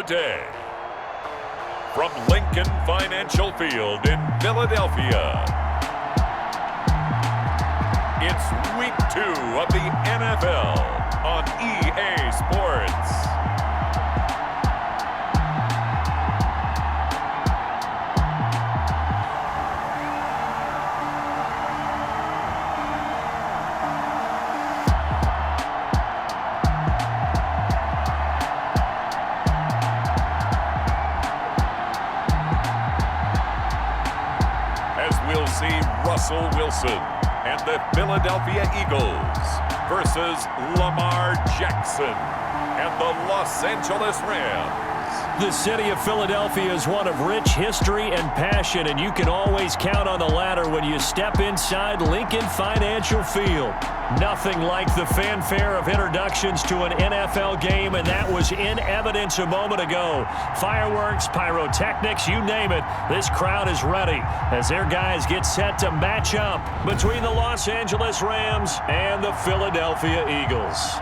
today. From Lincoln Financial Field in Philadelphia, it's Week 2 of the NFL on EA Sports. We'll see Russell Wilson and the Philadelphia Eagles versus Lamar Jackson and the Los Angeles Rams. The city of Philadelphia is one of rich history and passion, and you can always count on the latter when you step inside Lincoln Financial Field. Nothing like the fanfare of introductions to an NFL game, and that was in evidence a moment ago. Fireworks, pyrotechnics, you name it. This crowd is ready as their guys get set to match up between the Los Angeles Rams and the Philadelphia Eagles.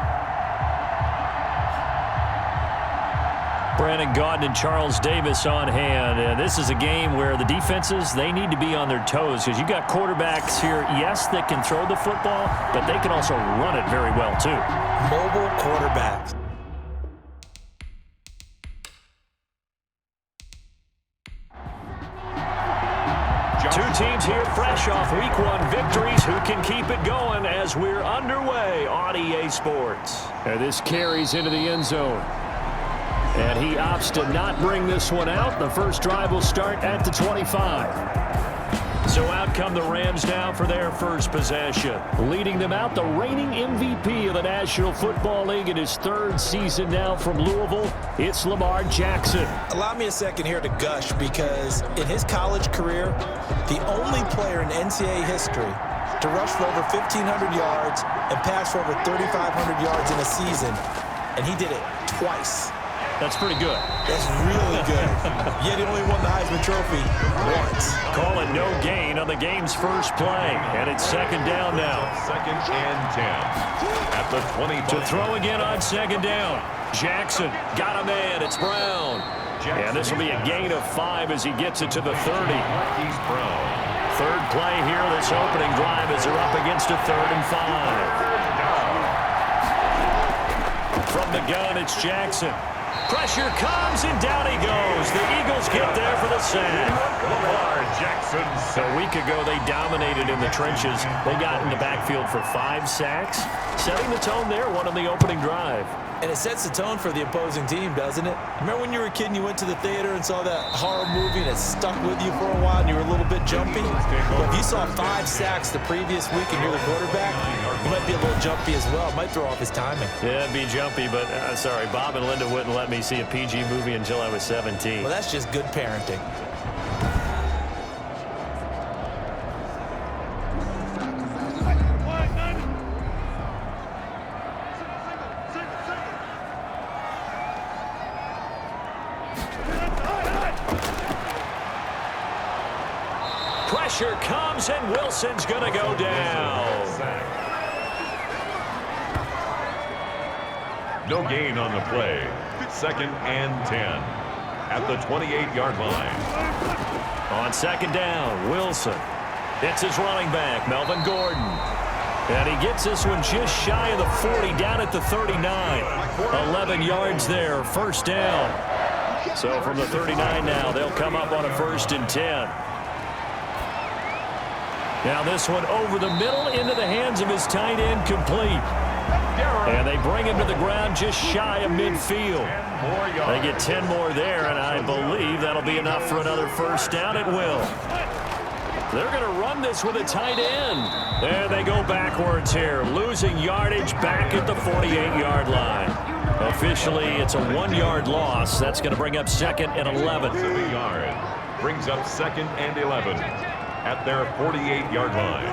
Brandon Gaudin and Charles Davis on hand. And this is a game where the defenses, they need to be on their toes because you've got quarterbacks here, yes, that can throw the football, but they can also run it very well, too. Mobile quarterbacks. Two teams here fresh off Week 1 victories. Who can keep it going as we're underway on EA Sports? And this carries into the end zone. And he opts to not bring this one out. The first drive will start at the 25. So out come the Rams now for their first possession. Leading them out, the reigning MVP of the National Football League in his third season now from Louisville, it's Lamar Jackson. Allow me a second here to gush because in his college career, the only player in NCAA history to rush for over 1,500 yards and pass for over 3,500 yards in a season, and he did it twice. That's pretty good. That's really good. Yet he only won the Heisman Trophy once. Call it no gain on the game's first play. And it's second down now. Second and 10 at the 20. To throw again on second down. Jackson got a man. It's Brown. And this will be a gain of 5 as he gets it to the 30. He's Brown. Third play here, this opening drive as they're up against a 3rd and 5. From the gun, it's Jackson. Pressure comes, and down he goes. The Eagles get there for the sack. Lamar Jackson. A week ago, they dominated in the trenches. They got in the backfield for 5 sacks, setting the tone there, one on the opening drive. And it sets the tone for the opposing team, doesn't it? Remember when you were a kid and you went to the theater and saw that horror movie and it stuck with you for a while and you were a little bit jumpy? Well, if you saw 5 sacks the previous week and you're the quarterback, you might be a little jumpy as well. It might throw off his timing. Yeah, it'd be jumpy, but sorry, Bob and Linda wouldn't let me see a PG movie until I was 17. Well, that's just good parenting. Pressure comes, and Wilson's going to go down. No gain on the play. Second and 10 at the 28-yard line. On second down, Wilson. It's his running back, Melvin Gordon. And he gets this one just shy of the 40, down at the 39. 11 yards there, first down. So from the 39 now, they'll come up on a 1st and 10. Now this one over the middle into the hands of his tight end, complete. And they bring him to the ground just shy of midfield. They get 10 more there, and I believe that'll be enough for another first down. It will. They're going to run this with a tight end. And they go backwards here, losing yardage back at the 48-yard line. Officially, it's a 1-yard loss. That's going to bring up 2nd and 11. Brings up 2nd and 11 at their 48-yard line.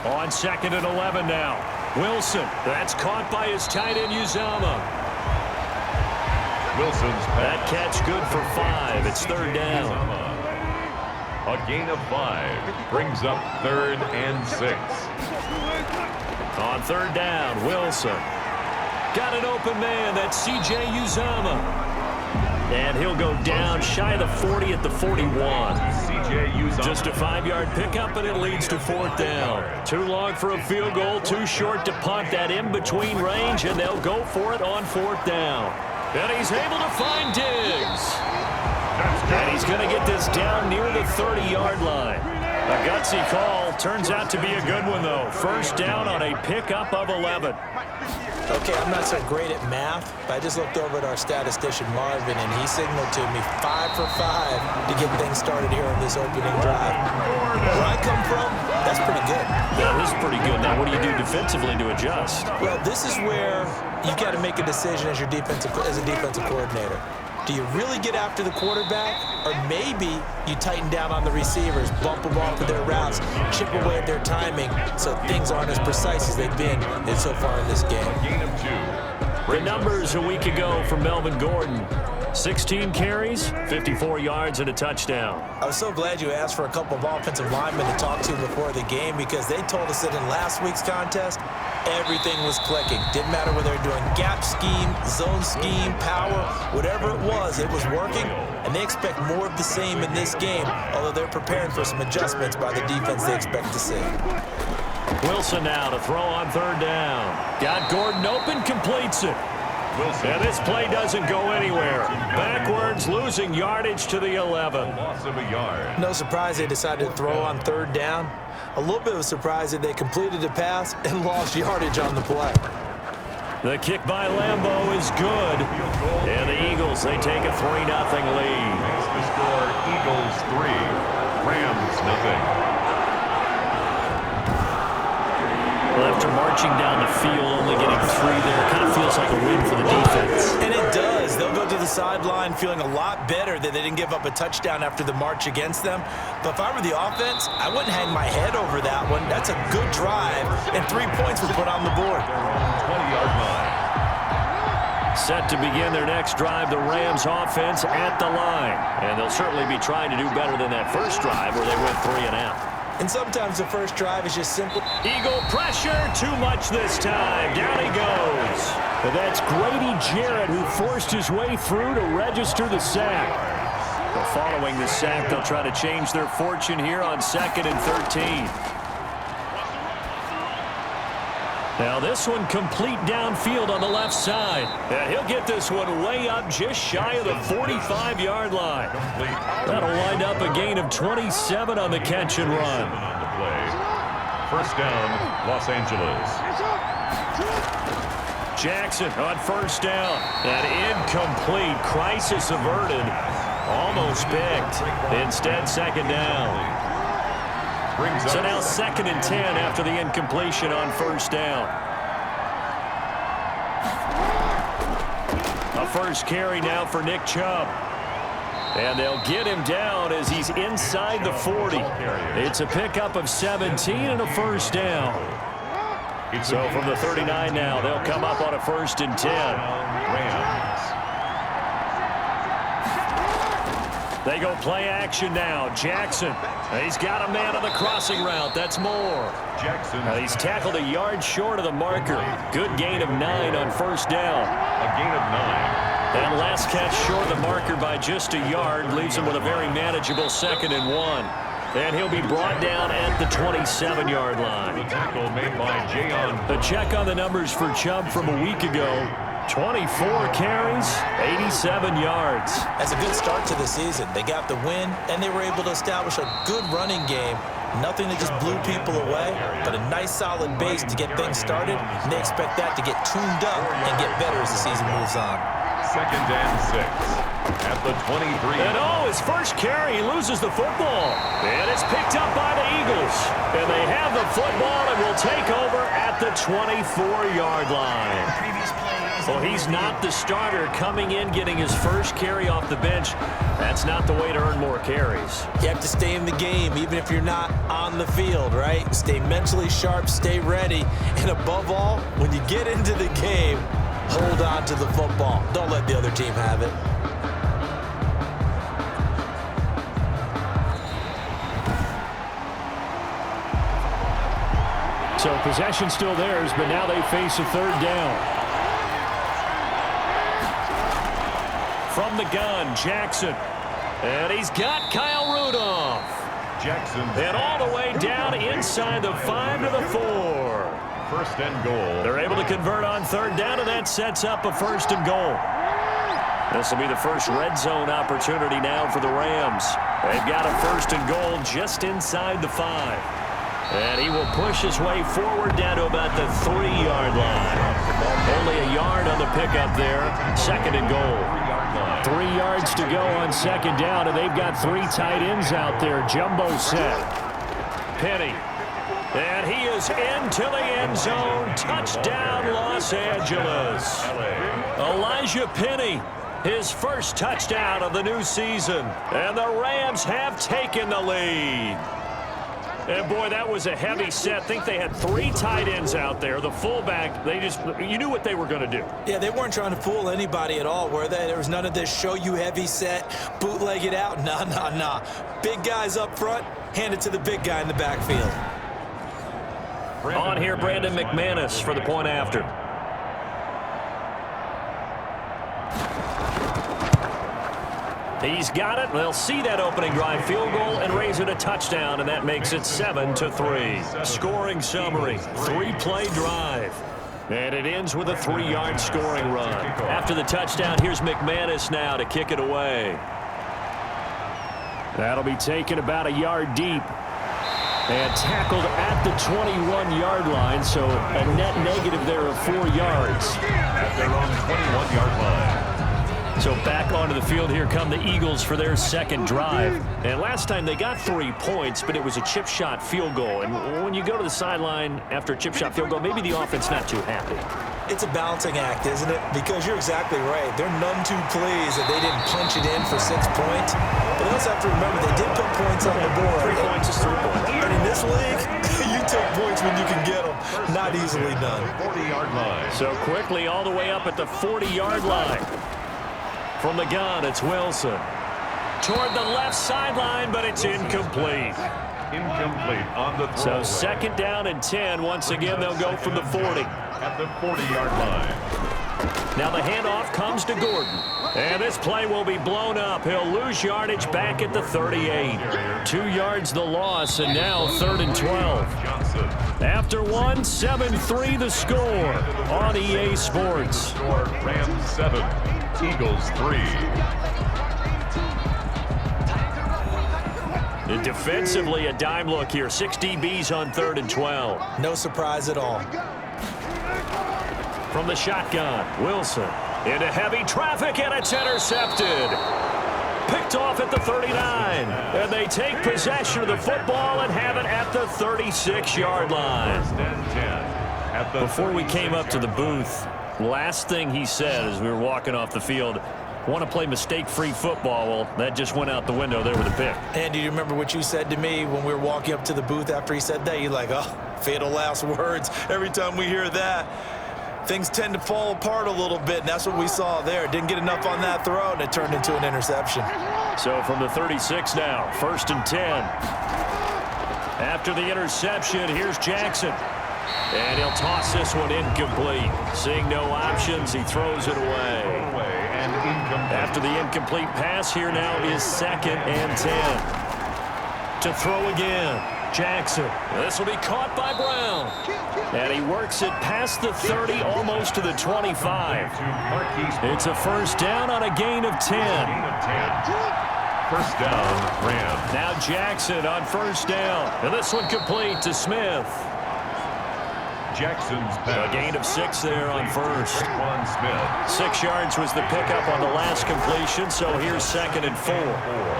On 2nd and 11 now. Wilson, that's caught by his tight end, Uzama. Wilson's pass. That catch good for 5. It's 3rd down. A gain of 5 brings up 3rd and 6. On third down, Wilson. Got an open man. That's C.J. Uzomah. And he'll go down shy of the 40 at the 41. Just a 5-yard pickup, and it leads to fourth down. Too long for a field goal, too short to punt that in-between range, and they'll go for it on fourth down. And he's able to find Diggs. And he's going to get this down near the 30-yard line. A gutsy call. Turns out to be a good one, though. First down on a pickup of 11. Okay, I'm not so great at math, but I just looked over at our statistician, Marvin, and he signaled to me 5 for 5 to get things started here on this opening drive. Where I come from, that's pretty good. That is pretty good. Now, what do you do defensively to adjust? Well, this is where you've got to make a decision as a defensive coordinator. Do you really get after the quarterback, or maybe you tighten down on the receivers, bump them off of their routes, chip away at their timing so things aren't as precise as they've been so far in this game? The numbers a week ago for Melvin Gordon. 16 carries, 54 yards, and a touchdown. I was so glad you asked for a couple of offensive linemen to talk to before the game because they told us that in last week's contest, everything was clicking. Didn't matter whether they're doing gap scheme, zone scheme, power, whatever it was working, and they expect more of the same in this game, although they're preparing for some adjustments by the defense they expect to see. Wilson now to throw on third down. Got Gordon open, completes it. And this play doesn't go anywhere. Backwards, losing yardage to the 11. Loss of a yard. No surprise they decided to throw on third down. A little bit of a surprise that they completed a pass and lost yardage on the play. The kick by Lambeau is good. And the Eagles, they take a 3-0 lead. Makes the score Eagles 3, Rams 0. Well, after marching down the field, only getting 3 there, kind of feels like a win for the defense. And it does. They'll go to the sideline feeling a lot better that they didn't give up a touchdown after the march against them. But if I were the offense, I wouldn't hang my head over that one. That's a good drive, and 3 points were put on the board. 20-yard line. Set to begin their next drive, the Rams offense at the line. And they'll certainly be trying to do better than that first drive where they went 3 and out. And sometimes the first drive is just simple. Eagle pressure, too much this time. Down he goes. But that's Grady Jarrett who forced his way through to register the sack. But following the sack, they'll try to change their fortune here on 2nd and 13. Now this one complete downfield on the left side. And he'll get this one way up just shy of the 45-yard line. That'll wind up a gain of 27 on the catch and run. First down, Los Angeles. Jackson on first down. And incomplete. Crisis averted. Almost picked. Instead, second down. So now 2nd and 10 after the incompletion on first down. A first carry now for Nick Chubb. And they'll get him down as he's inside the 40. It's a pickup of 17 and a first down. So from the 39 now, they'll come up on a 1st and 10. Rams. They go play action now. Jackson. He's got a man on the crossing route. That's Moore. Jackson. He's tackled a yard short of the marker. Good gain of 9 on first down. A gain of 9. And last catch short of the marker by just a yard leaves him with a very manageable 2nd and 1. And he'll be brought down at the 27-yard line. The tackle made by Jayon. A check on the numbers for Chubb from a week ago. 24 carries, 87 yards. That's a good start to the season. They got the win, and they were able to establish a good running game. Nothing that just blew people away, but a nice solid base to get things started, and they expect that to get tuned up and get better as the season moves on. 2nd and 6 at the 23. And his first carry, he loses the football. And it's picked up by the Eagles. And they have the football and will take over at the 24-yard line. Well, he's not the starter coming in, getting his first carry off the bench. That's not the way to earn more carries. You have to stay in the game, even if you're not on the field, right? Stay mentally sharp, stay ready. And above all, when you get into the game, hold on to the football. Don't let the other team have it. So possession still theirs, but now they face a third down. From the gun, Jackson. And he's got Kyle Rudolph. Jackson. And all the way down inside the 5 to the 4. First and goal. They're able to convert on third down, and that sets up a first and goal. This will be the first red zone opportunity now for the Rams. They've got a first and goal just inside the 5. And he will push his way forward down to about the 3-yard line. Only a yard on the pickup there. Second and goal. 3 yards to go on second down, and they've got 3 tight ends out there. Jumbo set. Penny. And he is into the end zone. Touchdown, Los Angeles. Elijah Penny, his first touchdown of the new season. And the Rams have taken the lead. And, boy, that was a heavy set. I think they had 3 tight ends out there. The fullback, you knew what they were going to do. Yeah, they weren't trying to fool anybody at all, were they? There was none of this show you heavy set, bootleg it out. Nah. Big guys up front, hand it to the big guy in the backfield. On here, Brandon McManus for the point after. He's got it. They'll see that opening drive field goal and raise it a touchdown, and that makes it 7-3. Scoring summary, 3-play drive. And it ends with a 3-yard scoring run. After the touchdown, here's McManus now to kick it away. That'll be taken about a yard deep. And tackled at the 21-yard line, so a net negative there of 4 yards. At their own 21-yard line. So back onto the field, here come the Eagles for their second drive. And last time they got 3 points, but it was a chip shot field goal. And when you go to the sideline after a chip shot field goal, maybe the offense not too happy. It's a balancing act, isn't it? Because you're exactly right. They're none too pleased that they didn't punch it in for 6 points. But they also have to remember they did put points on the board. 3 points is 3 points. And in this league, you take points when you can get them. Not easily done. 40-yard line. So quickly all the way up at the 40-yard line. From the gun, it's Wilson. Toward the left sideline, but it's incomplete. Incomplete on the So throw. second down and 10. Once again, they'll go from the 40. At the 40-yard line. Now the handoff comes to Gordon. And this play will be blown up. He'll lose yardage back at the 38. 2 yards the loss, and now 3rd and 12. Johnson. After 1, 7-3 the score on EA Sports. Rams 7, Eagles 3. And defensively, a dime look here. 6 DBs on 3rd and 12. No surprise at all. From the shotgun, Wilson into heavy traffic, and it's intercepted. Picked off at the 39. And they take possession of the football and have it at the 36-yard line. First and 10. At the Before we came up to the booth, last thing he said as we were walking off the field, want to play mistake-free football. Well, that just went out the window there with a pick. And do you remember what you said to me when we were walking up to the booth after he said that? You're like, oh, fatal last words. Every time we hear that, things tend to fall apart a little bit, and that's what we saw there. Didn't get enough on that throw, and it turned into an interception. So from the 36 now, 1st and 10. After the interception, here's Jackson. And he'll toss this one incomplete. Seeing no options, he throws it away. and incomplete. After the incomplete pass, here now is 2nd and 10. To throw again, Jackson. This will be caught by Brown. And he works it past the 30, almost to the 25. It's a first down on a gain of 10. First down, Rams. Now Jackson on first down. And this one complete to Smith. Jackson's A pass. gain of 6 there on first. Quan Smith. 6 yards was the pickup on the last completion, so here's 2nd and 4.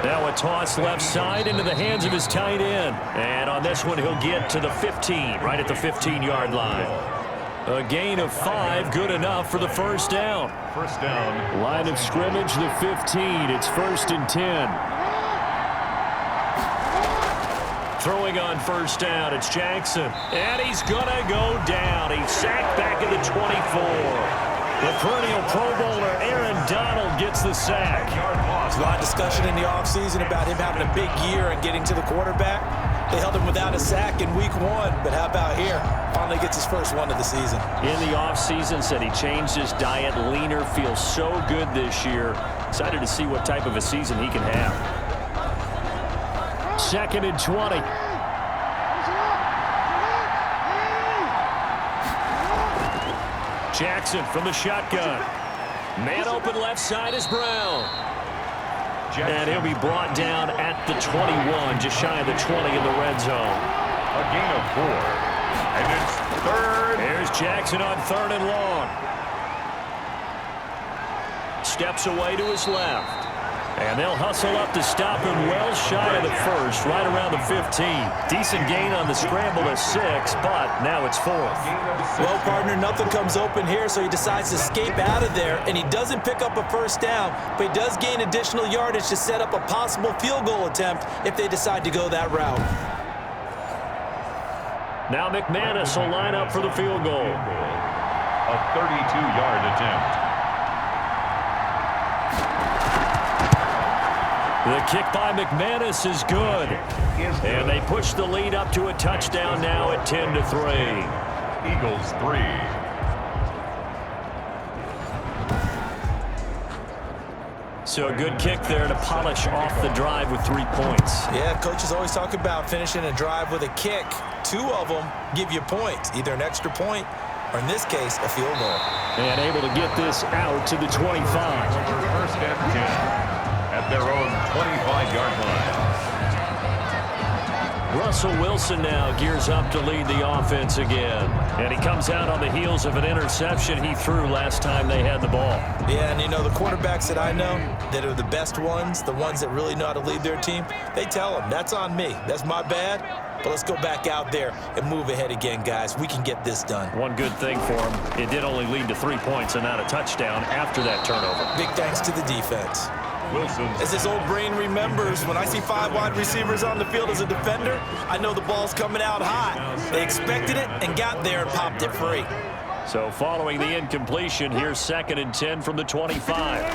Now a toss left side into the hands of his tight end. And on this one, he'll get to the 15, right at the 15-yard line. A gain of 5, good enough for the first down. First down. Line of scrimmage, the 15. It's 1st and 10. Throwing on first down, it's Jackson. And he's going to go down. He's sacked back at the 24. The perennial Pro Bowler Aaron Donald gets the sack. There's a lot of discussion in the offseason about him having a big year and getting to the quarterback. They held him without a sack in week 1, but how about here? Finally gets his first one of the season. In the offseason, said he changed his diet, leaner, feels so good this year. Excited to see what type of a season he can have. 2nd and 20. Jackson from the shotgun. Man open left side is Brown. And he'll be brought down at the 21, just shy of the 20 in the red zone. A gain of 4. And it's 3rd. Here's Jackson on 3rd and long. Steps away to his left. And they'll hustle up to stop him well shy of the 1st, right around the 15. Decent gain on the scramble to 6, but now it's 4th. Well, partner, nothing comes open here, so he decides to escape out of there, and he doesn't pick up a first down, but he does gain additional yardage to set up a possible field goal attempt if they decide to go that route. Now McManus will line up for the field goal. A 32-yard attempt. The kick by McManus is good. And they push the lead up to a touchdown now at 10-3. Eagles 3. So a good kick there to polish off the drive with 3 points. Yeah, coaches always talk about finishing a drive with a kick. 2 of them give you points, either an extra point or, in this case, a field goal. And able to get this out to the 25. 1st and 10. At their own 25-yard line. Russell Wilson now gears up to lead the offense again. And he comes out on the heels of an interception he threw last time they had the ball. Yeah, and you know, the quarterbacks that I know that are the best ones, the ones that really know how to lead their team, they tell them, that's on me. That's my bad. But let's go back out there and move ahead again, guys. We can get this done. One good thing for him, it did only lead to 3 points and not a touchdown after that turnover. Big thanks to the defense. As his old brain remembers, when I see 5 wide receivers on the field as a defender, I know the ball's coming out hot. They expected it and got there and popped it free. So following the incompletion, here's 2nd and 10 from the 25.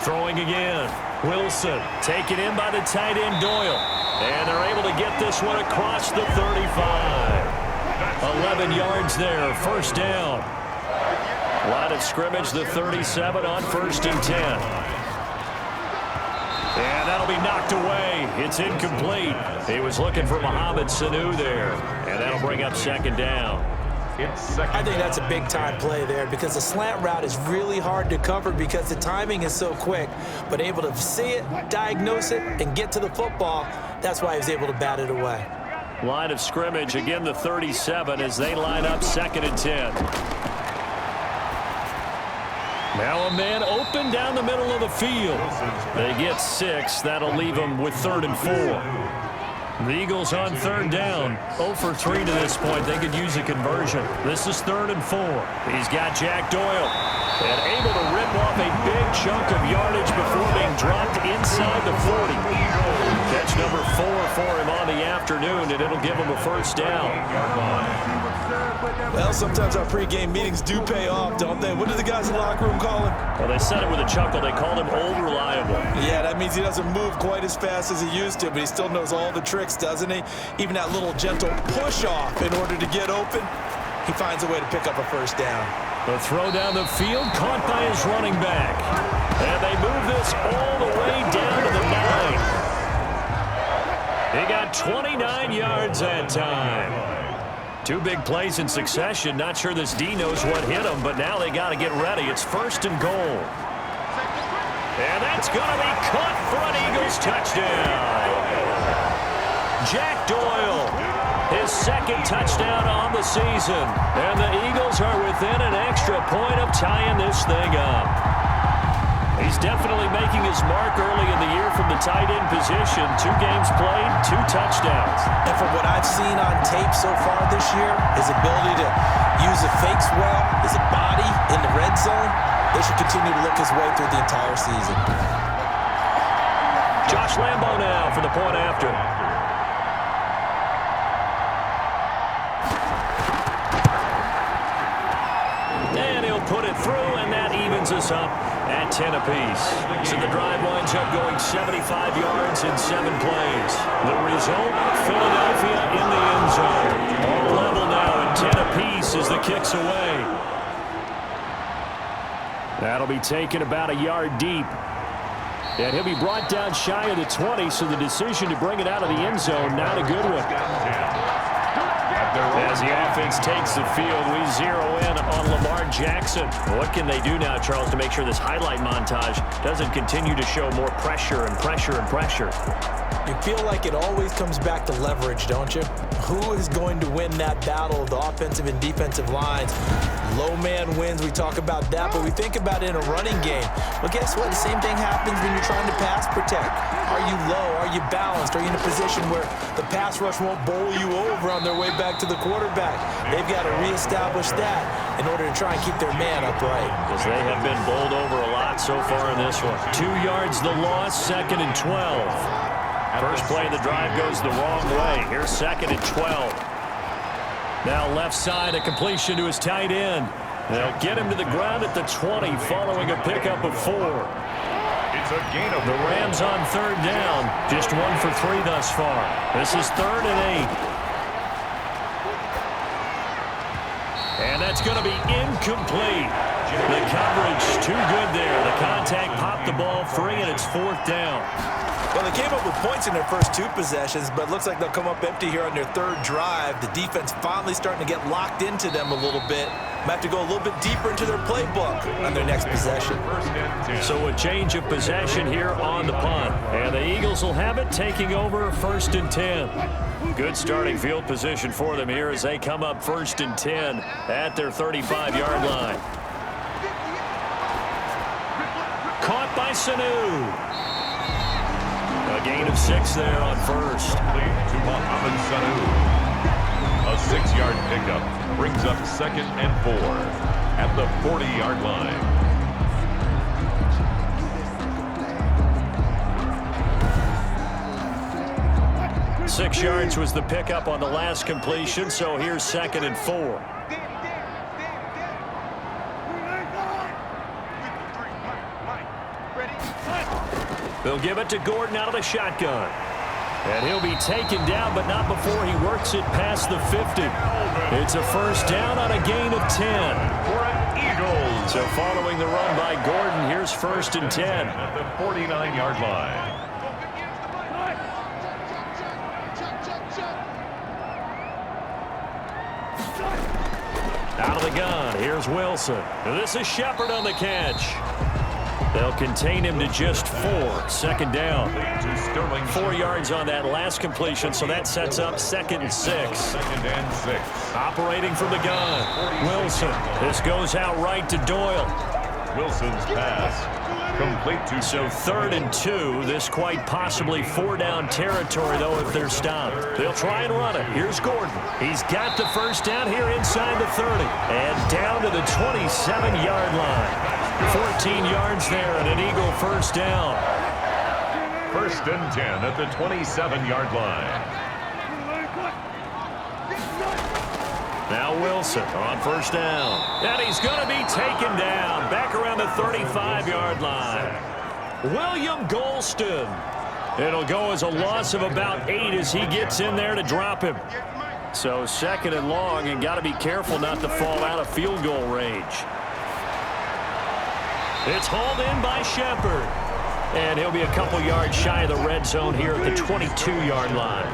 Throwing again. Wilson taken in by the tight end Doyle. And they're able to get this one across the 35. 11 yards there, 1st down. Line of scrimmage, the 37 on 1st and 10. And that'll be knocked away. It's incomplete. He was looking for Mohamed Sanu there. And that'll bring up 2nd down. I think that's a big-time play there because the slant route is really hard to cover because the timing is so quick. But able to see it, diagnose it, and get to the football, that's why he was able to bat it away. Line of scrimmage, again the 37 as they line up 2nd and 10. Now a man open down the middle of the field. They get 6. That'll leave them with 3rd and 4. The Eagles on 3rd down. 0 for 3 to this point. They could use a conversion. This is 3rd and 4. He's got Jack Doyle. And able to rip off a big chunk of yardage before being dropped inside the 40. Catch number 4 for him on the afternoon, and it'll give him a 1st down. Well, sometimes our pregame meetings do pay off, don't they? What do the guys in the locker room call him? Well, they said it with a chuckle. They called him Old Reliable. Yeah, that means he doesn't move quite as fast as he used to, but he still knows all the tricks, doesn't he? Even that little gentle push-off in order to get open, he finds a way to pick up a 1st down. The throw down the field, caught by his running back. And they move this all the way down to the 9. He got 29 yards that time. 2 big plays in succession. Not sure this D knows what hit him, but now they got to get ready. It's 1st and goal. And that's going to be caught for an Eagles touchdown. Jack Doyle, his 2nd touchdown on the season. And the Eagles are within an extra point of tying this thing up. He's definitely making his mark early in the year from the tight end position. 2 games played, 2 touchdowns. And from what I've seen on tape so far this year, his ability to use the fakes well, his body in the red zone, they should continue to look his way through the entire season. Josh Lambo now for the point after. And he'll put it through, and that evens us up at 10 apiece. So the drive winds up going 75 yards in 7 plays. The result, Philadelphia in the end zone. All level now, and 10 apiece as the kick's away. That'll be taken about a yard deep. And he'll be brought down shy of the 20, so the decision to bring it out of the end zone, not a good one. As the offense takes the field, we zero in on Lamar Jackson. What can they do now, Charles, to make sure this highlight montage doesn't continue to show more pressure and pressure and pressure? You feel like it always comes back to leverage, don't you? Who is going to win that battle of the offensive and defensive lines? Low man wins, we talk about that, but we think about it in a running game. Well, guess what? The same thing happens when you're trying to pass protect. Are you low? Are you balanced? Are you in a position where the pass rush won't bowl you over on their way back to the quarterback? They've got to reestablish that in order to try and keep their man upright. Because they have been bowled over a lot so far in this one. 2 yards the loss, 2nd and 12. First play of the drive goes the wrong way. Here's 2nd and 12. Now left side, a completion to his tight end. They'll get him to the ground at the 20 following a pickup of 4. It's a gain of The Rams on 3rd down. Just 1 for 3 thus far. This is 3rd and 8. And that's going to be incomplete. The coverage too good there. The contact popped the ball free, and it's 4th down. Well, they came up with points in their first 2 possessions, but it looks like they'll come up empty here on their 3rd drive. The defense finally starting to get locked into them a little bit. Might have to go a little bit deeper into their playbook on their next possession. So a change of possession here on the punt. And the Eagles will have it, taking over 1st and 10. Good starting field position for them here as they come up 1st and 10 at their 35-yard line. Caught by Sanu. A gain of 6 there on 1st. to Mohamed Sanu. A 6-yard pickup brings up 2nd and 4 at the 40-yard line. Six yards was the pickup on the last completion, so here's 2nd and 4. They'll give it to Gordon out of the shotgun. And he'll be taken down, but not before he works it past the 50. It's a 1st down on a gain of 10. For an Eagles. So following the run by Gordon, here's 1st and 10. At the 49-yard line. Out of the gun, here's Wilson. This is Shepard on the catch. They'll contain him to just 4. 2nd down. 4 yards on that last completion, so that sets up 2nd and 6. 2nd and 6. Operating from the gun, Wilson. This goes out right to Doyle. Wilson's pass complete to... So 3rd and 2. This quite possibly 4-down territory, though, if they're stopped. They'll try and run it. Here's Gordon. He's got the 1st down here inside the 30. And down to the 27-yard line. 14 yards there and an Eagle 1st down. 1st and 10 at the 27-yard line. Now Wilson on 1st down. And he's going to be taken down back around the 35-yard line. William Golston. It'll go as a loss of about 8 as he gets in there to drop him. So 2nd and long, and got to be careful not to fall out of field goal range. It's hauled in by Shepard. And he'll be a couple yards shy of the red zone here at the 22-yard line.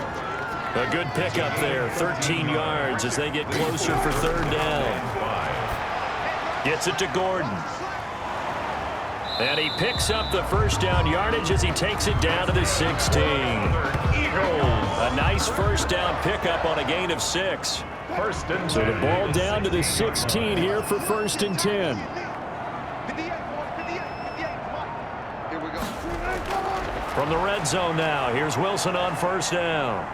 A good pickup there, 13 yards as they get closer for 3rd down. Gets it to Gordon. And he picks up the 1st down yardage as he takes it down to the 16. A nice 1st down pickup on a gain of 6. 1st and 10. So the ball down to the 16 here for 1st and 10. From the red zone now, here's Wilson on 1st down.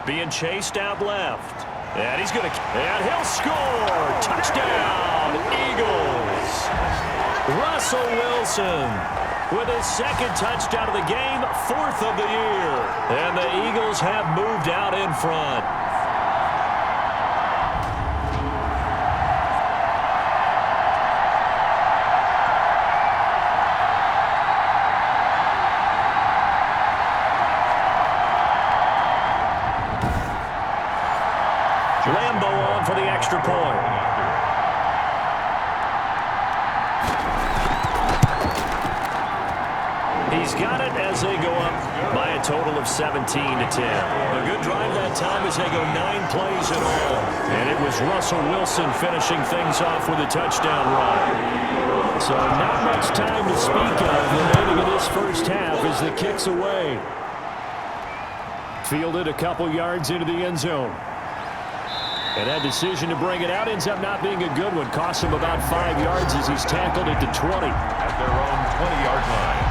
Being chased out left. And he's going to... And he'll score! Touchdown, Eagles! Russell Wilson with his 2nd touchdown of the game, 4th of the year. And the Eagles have moved out in front. Lambo on for the extra point. He's got it as they go up by a total of 17-10. A good drive that time as they go 9 plays in all. And it was Russell Wilson finishing things off with a touchdown run. So not much time to speak of remaining in this first half as the kick's away. Fielded a couple yards into the end zone. And that decision to bring it out ends up not being a good one. Costs him about 5 yards as he's tackled at the 20. At their own 20-yard line.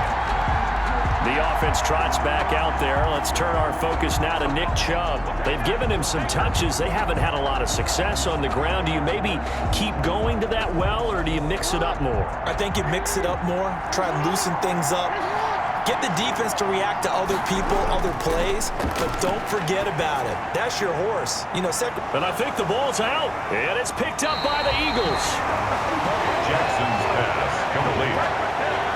The offense trots back out there. Let's turn our focus now to Nick Chubb. They've given him some touches. They haven't had a lot of success on the ground. Do you maybe keep going to that well, or do you mix it up more? I think you mix it up more. Try and loosen things up. Get the defense to react to other people, other plays, but don't forget about it. That's your horse. You know, second. And I think the ball's out, and it's picked up by the Eagles. Jackson's pass complete.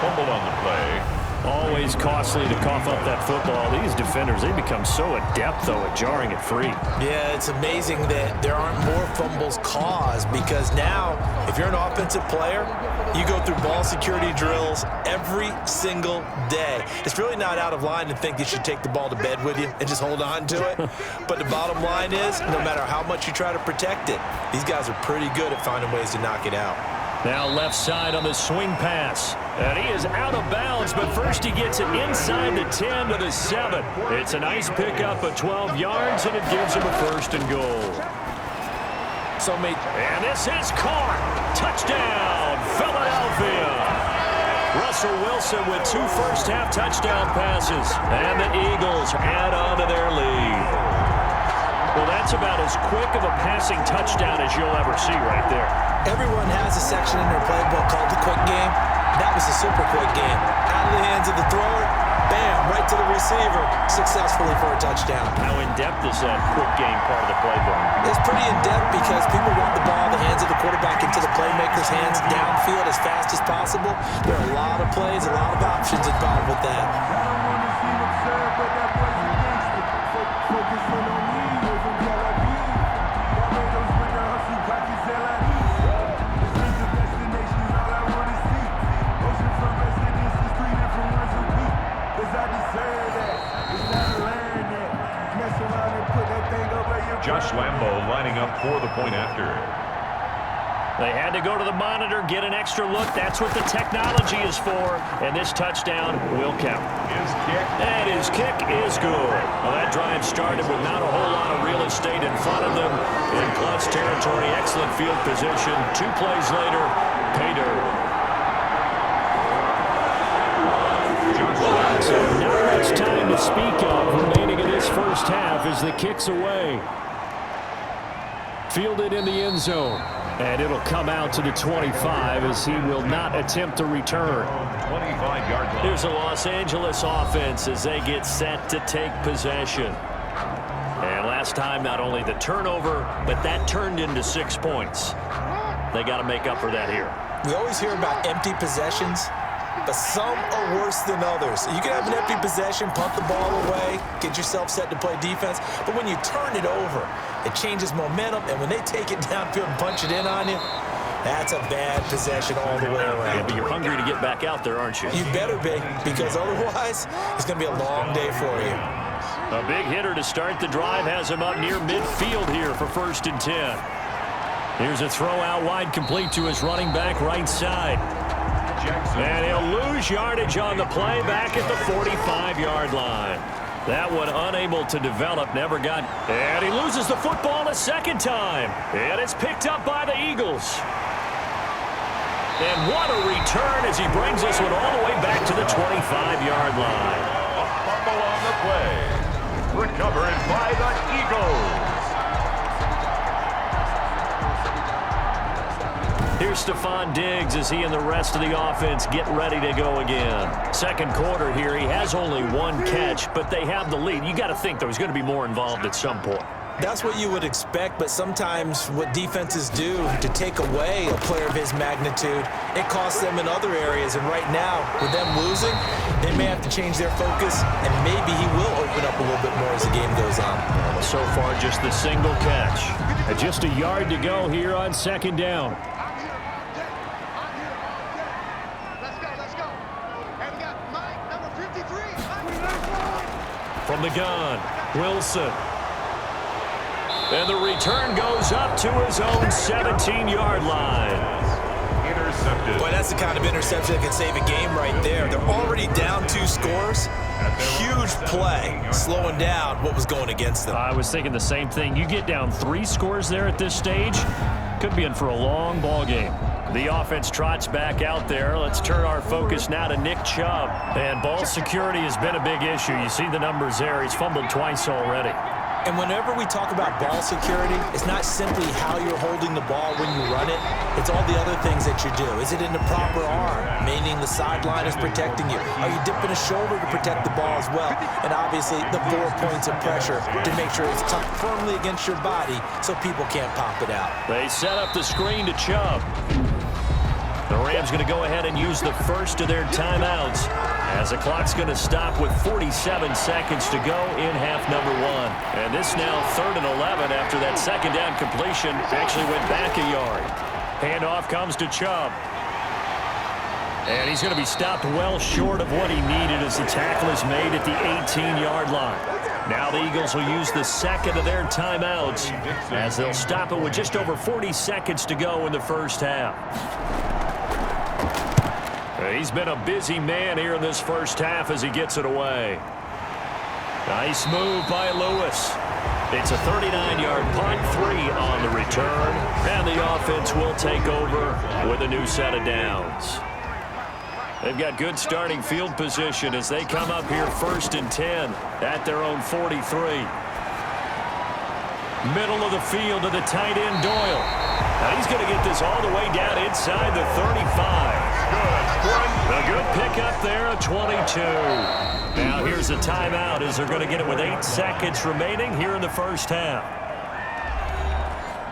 Fumble on the play. Always costly to cough up that football. These defenders, they become so adept, though, at jarring it free. Yeah, it's amazing that there aren't more fumbles caused because now, if you're an offensive player, you go through ball security drills every single day. It's really not out of line to think you should take the ball to bed with you and just hold on to it. But the bottom line is, no matter how much you try to protect it, these guys are pretty good at finding ways to knock it out. Now left side on the swing pass. And he is out of bounds, but first he gets it inside the 10 to the 7. It's a nice pickup of 12 yards, and it gives him a 1st and goal. And this is caught. Touchdown, Philadelphia. Russell Wilson with 2 first-half touchdown passes. And the Eagles add on to their lead. Well, that's about as quick of a passing touchdown as you'll ever see right there. Everyone has a section in their playbook called the quick game. That was a super quick game. Out of the hands of the thrower, bam, right to the receiver, successfully for a touchdown. How in-depth is that quick game part of the playbook? It's pretty in-depth because people want the ball in the hands of the quarterback into the playmaker's hands downfield as fast as possible. There are a lot of plays, a lot of options involved with that. Josh Lambo lining up for the point after. They had to go to the monitor, get an extra look. That's what the technology is for. And this touchdown will count. And his kick is good. Well, that drive started with not a whole lot of real estate in front of them. In clutch territory, excellent field position. 2 plays later, pay dirt. So not much time to speak of remaining in this first half as the kick's away. Fielded in the end zone. And it'll come out to the 25 as he will not attempt to return. 25-yard line. Here's the Los Angeles offense as they get set to take possession. And last time, not only the turnover, but that turned into 6 points. They got to make up for that here. We always hear about empty possessions, but some are worse than others. You can have an empty possession, punt the ball away, get yourself set to play defense, but when you turn it over, it changes momentum, and when they take it downfield and punch it in on you, that's a bad possession all the way around. Yeah, but you're hungry to get back out there, aren't you? You better be, because otherwise, it's going to be a long day for you. A big hitter to start the drive has him up near midfield here for 1st and 10. Here's a throw out wide complete to his running back right side. And he'll lose yardage on the play back at the 45-yard line. That one unable to develop, never got. And he loses the football a second time. And it's picked up by the Eagles. And what a return as he brings this one all the way back to the 25-yard line. A fumble on the play. Recovered by the Eagles. Here's Stephon Diggs as he and the rest of the offense get ready to go again. Second quarter here, he has only 1 catch, but they have the lead. You got to think there's going to be more involved at some point. That's what you would expect, but sometimes what defenses do to take away a player of his magnitude, it costs them in other areas. And right now, with them losing, they may have to change their focus, and maybe he will open up a little bit more as the game goes on. so far, just the single catch. And just a yard to go here on second down. Let's go. And we got Mike, number 53. From the gun, Wilson. And the return goes up to his own 17-yard line. Intercepted. Boy, that's the kind of interception that can save a game right there. They're already down 2 scores. Huge play, slowing down what was going against them. I was thinking the same thing. You get down 3 scores there at this stage, could be in for a long ball game. The offense trots back out there. Let's turn our focus now to Nick Chubb. And ball security has been a big issue. You see the numbers there. He's fumbled twice already. And whenever we talk about ball security, it's not simply how you're holding the ball when you run it. It's all the other things that you do. Is it in the proper arm, meaning the sideline is protecting you? Are you dipping a shoulder to protect the ball as well? And obviously, the 4 points of pressure to make sure it's tucked firmly against your body so people can't pop it out. They set up the screen to Chubb. The Rams going to go ahead and use the first of their timeouts as the clock's going to stop with 47 seconds to go in half number 1. And this now 3rd and 11 after that second down completion actually went back a yard. Handoff comes to Chubb. And he's going to be stopped well short of what he needed as the tackle is made at the 18-yard line. Now the Eagles will use the second of their timeouts as they'll stop it with just over 40 seconds to go in the first half. He's been a busy man here in this first half as he gets it away. Nice move by Lewis. It's a 39-yard punt, 3 on the return, and the offense will take over with a new set of downs. They've got good starting field position as they come up here 1st and 10 at their own 43. Middle of the field to the tight end, Doyle. Now he's going to get this all the way down inside the 35. A good pickup there, a 22. Now here's a timeout as they're going to get it with 8 seconds remaining here in the first half.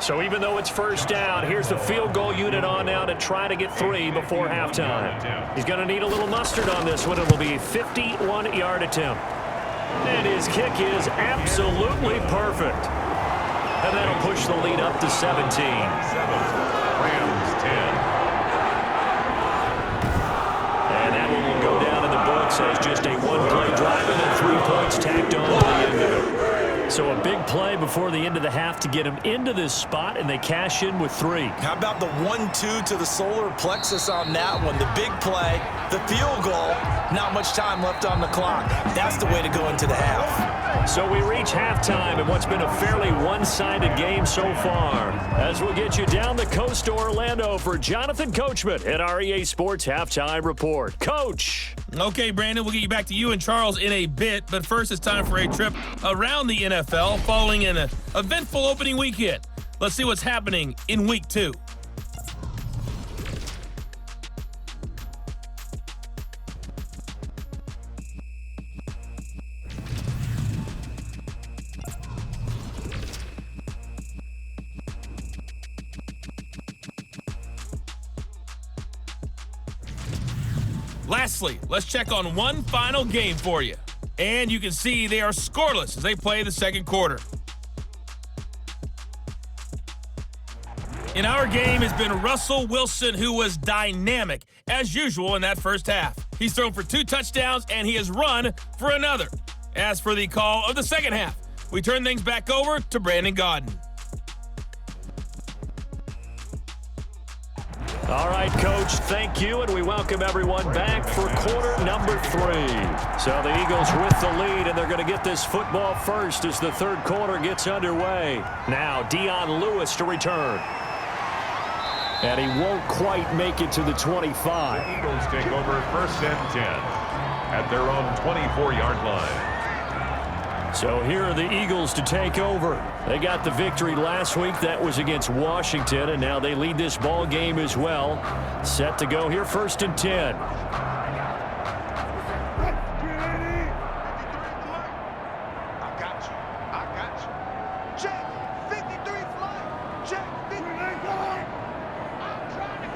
So even though it's first down, here's the field goal unit on now to try to get 3 before halftime. He's going to need a little mustard on this one. It will be a 51-yard attempt. And his kick is absolutely perfect. And that'll push the lead up to 17. Rams 10. And that one will go down in the books as just a 1-play drive and then 3 points tacked on to the end of it. So a big play before the end of the half to get him into this spot, and they cash in with 3. How about the 1-2 to the solar plexus on that one? The big play, the field goal, not much time left on the clock. That's the way to go into the half. So we reach halftime in what's been a fairly one-sided game so far. As we'll get you down the coast to Orlando for Jonathan Coachman at our EA Sports Halftime Report. Coach! Okay, Brandon, we'll get you back to you and Charles in a bit, but first it's time for a trip around the NFL following an eventful opening weekend. Let's see what's happening in Week 2. Lastly, let's check on one final game for you. And you can see they are scoreless as they play the second quarter. In our game has been Russell Wilson, who was dynamic, as usual, in that first half. He's thrown for 2 touchdowns, and he has run for another. As for the call of the second half, we turn things back over to Brandon Gaudin. All right, Coach, thank you, and we welcome everyone back for quarter number 3. So the Eagles with the lead, and they're going to get this football first as the third quarter gets underway. Now, Dion Lewis to return. And he won't quite make it to the 25. The Eagles take over 1st and 10 at their own 24-yard line. So here are the Eagles to take over. They got the victory last week. That was against Washington, and now they lead this ball game as well. Set to go here, 1st and 10. I got you. Check. 53 flight. Check. 53 flight. I'm trying to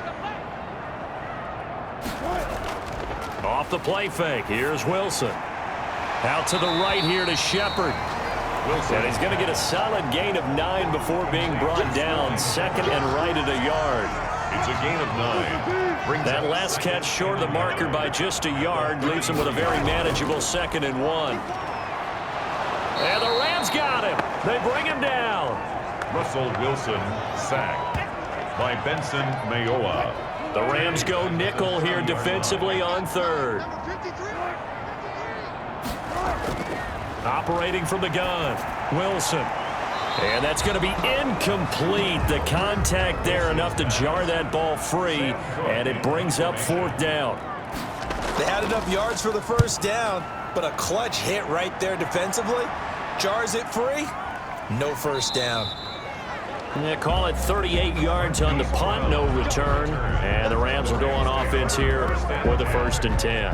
collect. Off the play fake. Here's Wilson. Out to the right here to Shepard. Wilson. And he's going to get a solid gain of 9 before being brought down. Second and right at a yard. It's a gain of 9. Brings That last catch short of the marker by just a yard leaves him with a very manageable 2nd and 1. And the Rams got him. They bring him down. Russell Wilson sacked by Benson Mayowa. The Rams go nickel here defensively on 3rd. Operating from the gun, Wilson. And that's going to be incomplete. The contact there enough to jar that ball free, and it brings up 4th down. They had enough yards for the 1st down, but a clutch hit right there defensively. Jars it free. No 1st down. Yeah, call it 38 yards on the punt, no return. And the Rams will go on offense here with the 1st and 10.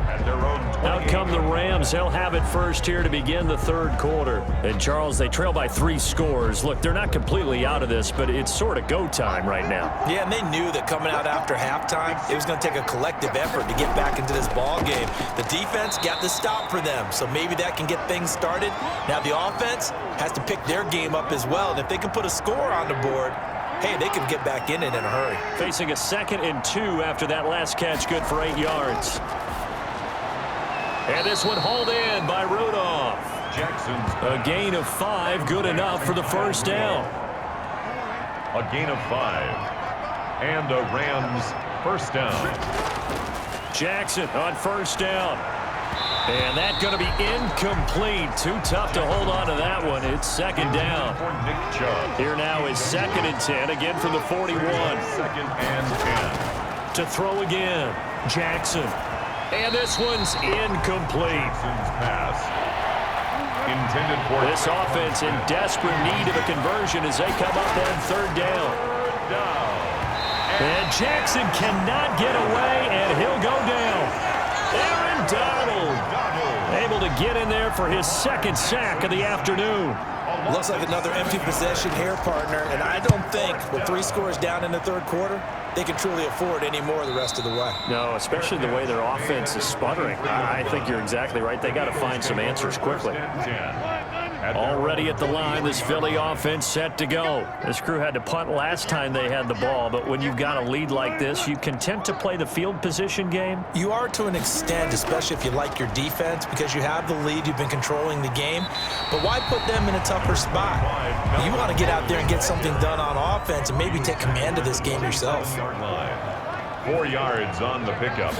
Out come the Rams. They'll have it first here to begin the 3rd quarter. And, Charles, they trail by 3 scores. Look, they're not completely out of this, but it's sort of go time right now. Yeah, and they knew that coming out after halftime, it was going to take a collective effort to get back into this ball game. The defense got the stop for them, so maybe that can get things started. Now the offense has to pick their game up as well, and if they can put a score on the board, hey, they can get back in it in a hurry. Facing a 2nd and 2 after that last catch, good for 8 yards. And this one hauled in by Rudolph. Jackson's A gain of 5, good enough for the 1st down. a gain of 5. And the Rams 1st down. Jackson on 1st down. And that's going to be incomplete. Too tough to hold on to that one. It's 2nd down. For Nick Chubb. Here now is 2nd and 10, again from the 41. 2nd and 10. To throw again, Jackson. And this one's incomplete. Jackson's pass intended for This offense in desperate need of a conversion as they come up on 3rd down. 3rd down. And Jackson cannot get away, and he'll go down. Aaron Donald able to get in there for his 2nd sack of the afternoon. Looks like another empty possession here, partner, and I don't think with 3 scores down in the 3rd quarter, they can truly afford any more the rest of the way. No, especially the way their offense is sputtering. I think you're exactly right. They got to find some answers quickly. Already at the line, this Philly offense set to go. This crew had to punt last time they had the ball, but when you've got a lead like this, you content to play the field position game? You are to an extent, especially if you like your defense, because you have the lead, you've been controlling the game. But why put them in a tougher spot? You want to get out there and get something done on offense and maybe take command of this game yourself. 4 yards on the pickup.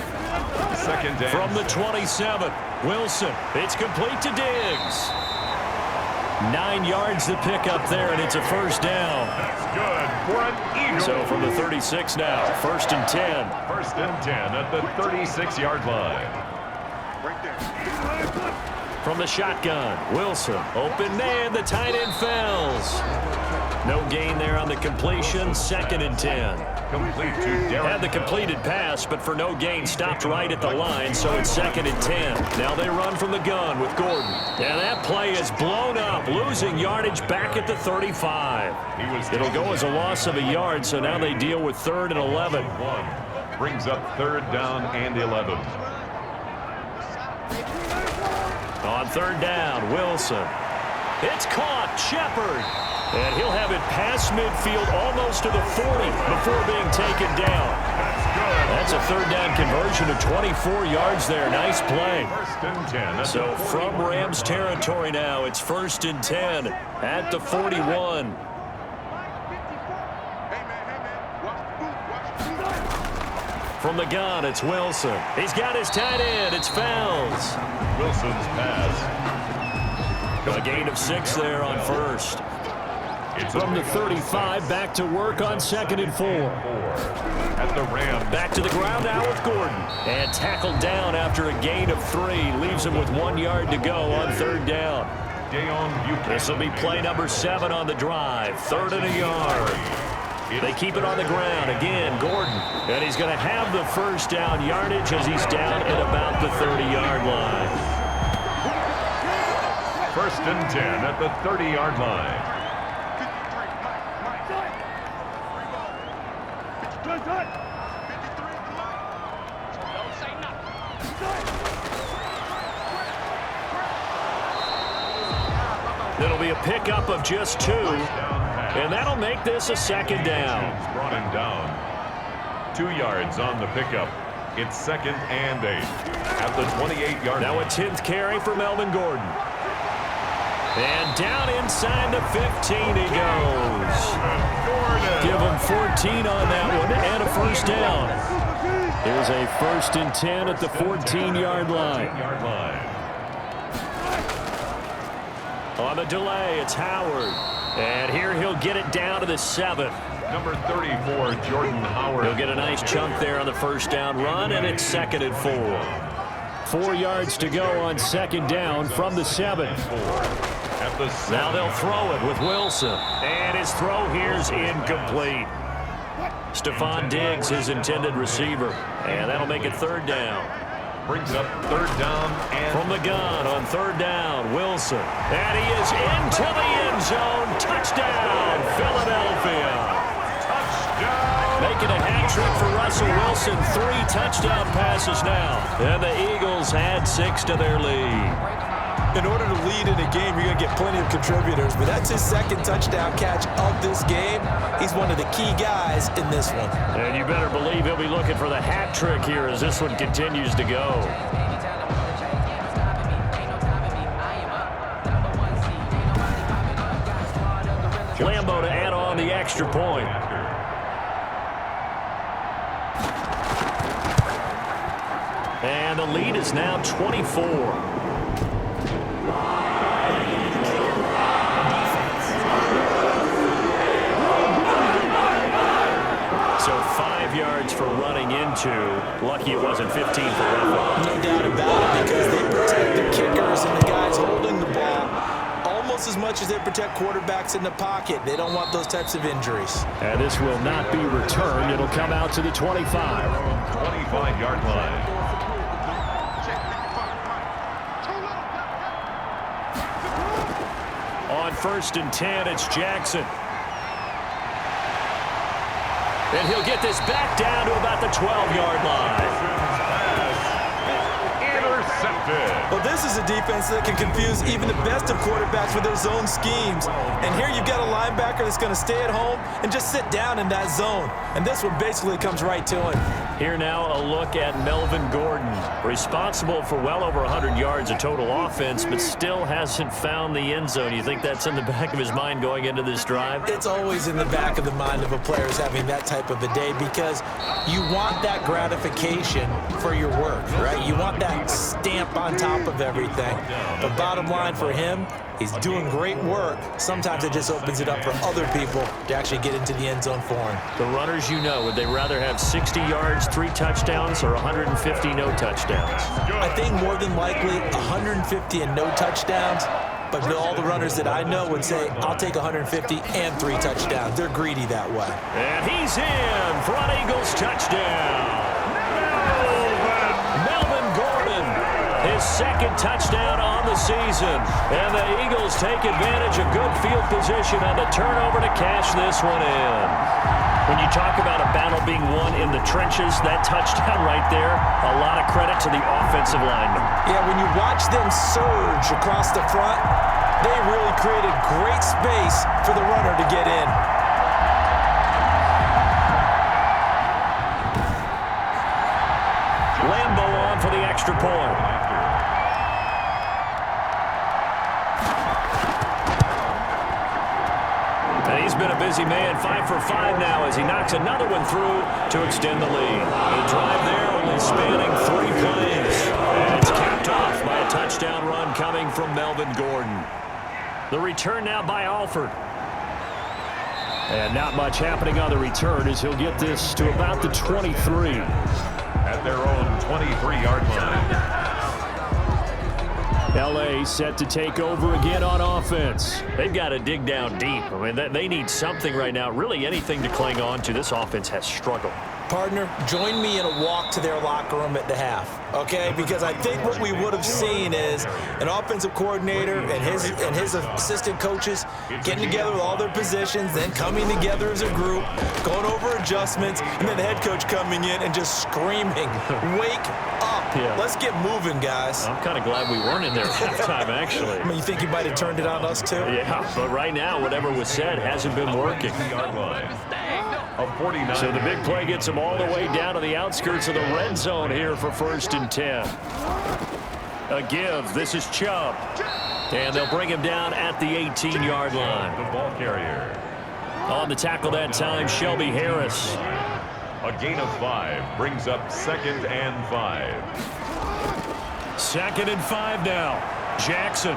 2nd down. From the 27, Wilson. It's complete to Diggs. 9 yards the pickup there, and it's a 1st down. That's good for an Eagle. So from the 36 now, 1st and 10. 1st and 10 at the 36-yard line. From the shotgun, Wilson. Open man, the tight end fells. No gain there on the completion, 2nd and 10. Complete to Derek. Had the completed pass, but for no gain, stopped right at the line, so it's 2nd and 10. Now they run from the gun with Gordon. And that play is blown up, losing yardage back at the 35. It'll go as a loss of a yard, so now they deal with 3rd and 11. Brings up 3rd down and 11. On 3rd down, Wilson. It's caught, Shepard. And he'll have it past midfield almost to the 40 before being taken down. That's a 3rd down conversion of 24 yards there. Nice play. 1st and 10. So from Rams territory now, it's 1st and 10 at the 41. From the gun, it's Wilson. He's got his tight end. It's Fells. Wilson's pass. A gain of 6 there on 1st. It's From the 35, back to work on 2nd and 4. At the Rams. Back to the ground now with Gordon. And tackled down after a gain of 3. Leaves him with 1 yard to go on 3rd down. This will be play number 7 on the drive. 3rd and a yard. They keep it on the ground. Again, Gordon. And he's going to have the 1st down yardage as he's down at about the 30-yard line. 1st and 10 at the 30-yard line. It'll be a pickup of just 2, and that'll make this a second down. Brought him down. 2 yards on the pickup. It's 2nd and 8 at the 28-yard line. Now a 10th carry for Melvin Gordon. And down inside the 15 he goes. Give him 14 on that one and a first down. Here's a 1st and 10 at the 14-yard line. On the delay, it's Howard. And here he'll get it down to the 7. Number 34, Jordan Howard. He'll get a nice chunk there on the first down run, and it's 2nd and 4. 4 yards to go on 2nd down from the 7. Now they'll throw it with Wilson. And his throw here's incomplete. Stephon Diggs, his intended receiver. And that'll make it 3rd down. Brings up 3rd down. And from the gun on 3rd down, Wilson. And he is into the end zone. Touchdown, Philadelphia. Making a hat trick for Russell Wilson. 3 touchdown passes now. And the Eagles add 6 to their lead. In order to lead in a game, you're going to get plenty of contributors, but that's his 2nd touchdown catch of this game. He's one of the key guys in this one. And you better believe he'll be looking for the hat trick here as this one continues to go. Lambo to add on the extra point. And the lead is now 24. So 5 yards for running into. Lucky it wasn't 15 for roughing. No doubt about it, because they protect the kickers and the guys holding the ball almost as much as they protect quarterbacks in the pocket. They don't want those types of injuries. And this will not be returned. It'll come out to the 25. 25-yard line. On 1st and 10, it's Jackson. And he'll get this back down to about the 12-yard line. Intercepted. Well, this is a defense that can confuse even the best of quarterbacks with their zone schemes. And here you've got a linebacker that's going to stay at home and just sit down in that zone. And this one basically comes right to him. Here now a look at Melvin Gordon, responsible for well over 100 yards of total offense, but still hasn't found the end zone. You think that's in the back of his mind going into this drive? It's always in the back of the mind of a player having that type of a day, because you want that gratification for your work, right? You want that stamp on top of everything. But bottom line for him, he's doing great work. Sometimes it just opens it up for other people to actually get into the end zone for him. The runners, you know, would they rather have 60 yards, 3 touchdowns, or 150 no touchdowns? I think more than likely 150 and no touchdowns. But all the runners that I know would say, I'll take 150 and 3 touchdowns. They're greedy that way. And he's in for an Eagles touchdown. Melvin Gordon, his 2nd touchdown on the season. And the Eagles take advantage of good field position on the turnover to cash this one in. When you talk about a battle being won in the trenches, that touchdown right there, a lot of credit to the offensive linemen. Yeah, when you watch them surge across the front, they really created great space for the runner to get in. Lambo on for the extra point. And he's been a busy man, 5 for 5 now as he knocks another one through to extend the lead. The drive there only spanning 3 plays. And it's capped off by a touchdown run coming from Melvin Gordon. The return now by Alford. And not much happening on the return as he'll get this to about the 23. At their own 23-yard line. L.A. set to take over again on offense. They've got to dig down deep. I mean, they need something right now, really anything to cling on to. This offense has struggled. Partner, join me in a walk to their locker room at the half, okay? Because I think what we would have seen is an offensive coordinator and his assistant coaches getting together with all their positions, then coming together as a group, going over adjustments, and then the head coach coming in and just screaming, "Wake up!" Yeah. Let's get moving, guys. I'm kind of glad we weren't in there at halftime, actually. I mean, you think you might have turned it on us, too? Yeah, but right now, whatever was said hasn't been working. So the big play gets them all the way down to the outskirts of the red zone here for 1st and 10. A give. This is Chubb. And they'll bring him down at the 18-yard line. The ball carrier. On the tackle that time, Shelby Harris. A gain of 5 brings up 2nd and 5. 2nd and 5 now. Jackson.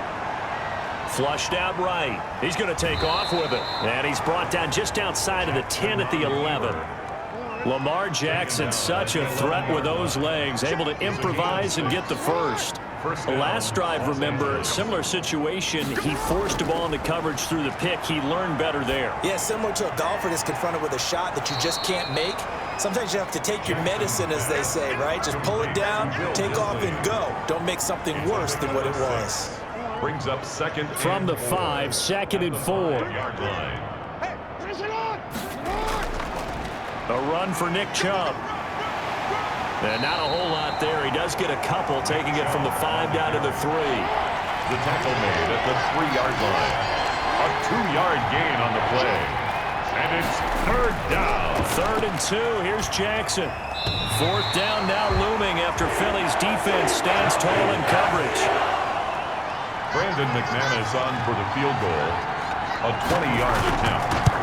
Flushed out right. He's going to take off with it. And he's brought down just outside of the 10 at the 11. Lamar Jackson, such a threat with those legs, able to improvise and get the first. The last drive, remember, similar situation. He forced a ball into coverage through the pick. He learned better there. Yeah, similar to a golfer that's confronted with a shot that you just can't make. Sometimes you have to take your medicine, as they say, right? Just pull it down, take off, and go. Don't make something worse than what it was. Brings up 2nd from the 5, 2nd and 4. Yard line. A run for Nick Chubb. And not a whole lot there. He does get a couple, taking it from the 5 down to the 3. The tackle made at the 3-yard line. A 2-yard gain on the play. And it's 3rd down. 3rd and 2. Here's Jackson. 4th down now looming after Philly's defense stands tall in coverage. Brandon McManus on for the field goal. A 20-yard attempt.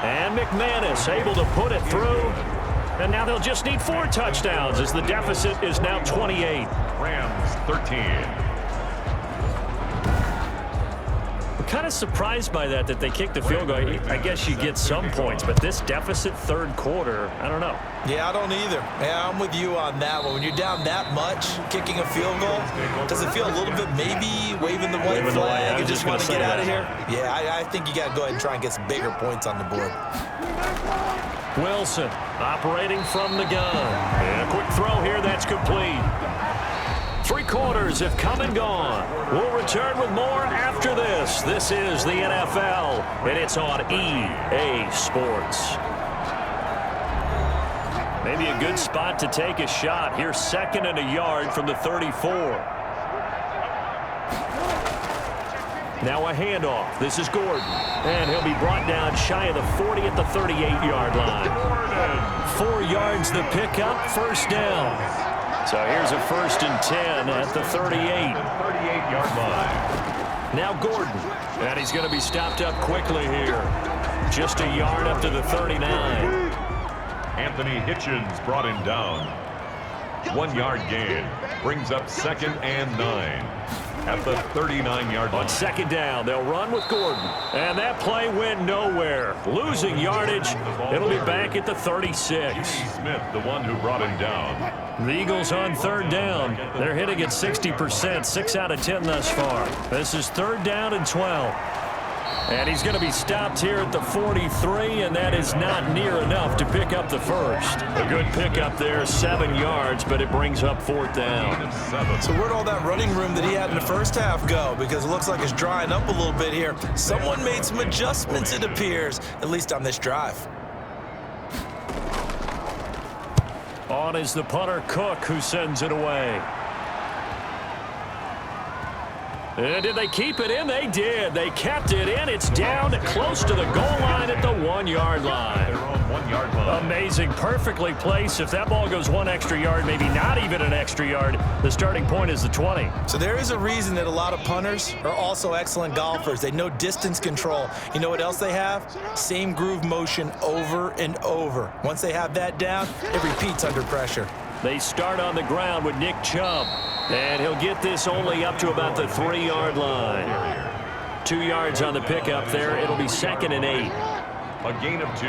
And McManus able to put it through. And now they'll just need 4 touchdowns as the deficit is now 28. Rams 13. I'm kind of surprised by that they kicked the field goal. I guess you get some points, but this deficit 3rd quarter, I don't know. Yeah, I don't either. Yeah, I'm with you on that one. When you're down that much, kicking a field goal, does it feel a little bit maybe waving the white flag and just want to get out of here? Yeah, I think you got to go ahead and try and get some bigger points on the board. Wilson operating from the gun. And a quick throw here that's complete. 3 quarters have come and gone. We'll return with more after this. This is the NFL, and it's on EA Sports. Maybe a good spot to take a shot. Here's 2nd and a yard from the 34. Now a handoff. This is Gordon. And he'll be brought down shy of the 40 at the 38-yard line. 4 yards the pickup, 1st down. So here's a 1st and 10 at the 38. 38-yard line. Now Gordon. And he's going to be stopped up quickly here. Just a yard up to the 39. Anthony Hitchens brought him down. 1-yard gain. Brings up 2nd and 9. At the 39-yard line. On 2nd down, they'll run with Gordon. And that play went nowhere. Losing yardage. It'll be back at the 36. Smith, the one who brought him down. The Eagles on 3rd down. They're hitting at 60%, 6 out of 10 thus far. This is 3rd down and 12. And he's going to be stopped here at the 43, and that is not near enough to pick up the first. A good pickup there, 7 yards, but it brings up 4th down. So where'd all that running room that he had in the first half go? Because it looks like it's drying up a little bit here. Someone made some adjustments, it appears, at least on this drive. On is the punter, Cook, who sends it away. And did they keep it in? They did. They kept it in. It's down close to the goal line at the 1-yard line. Their own 1-yard line. Amazing. Perfectly placed. If that ball goes 1 extra yard, maybe not even an extra yard, the starting point is the 20. So there is a reason that a lot of punters are also excellent golfers. They know distance control. You know what else they have? Same groove motion over and over. Once they have that down, it repeats under pressure. They start on the ground with Nick Chubb. And he'll get this only up to about the 3-yard line. 2 yards on the pickup there. It'll be 2nd and 8. A gain of 2.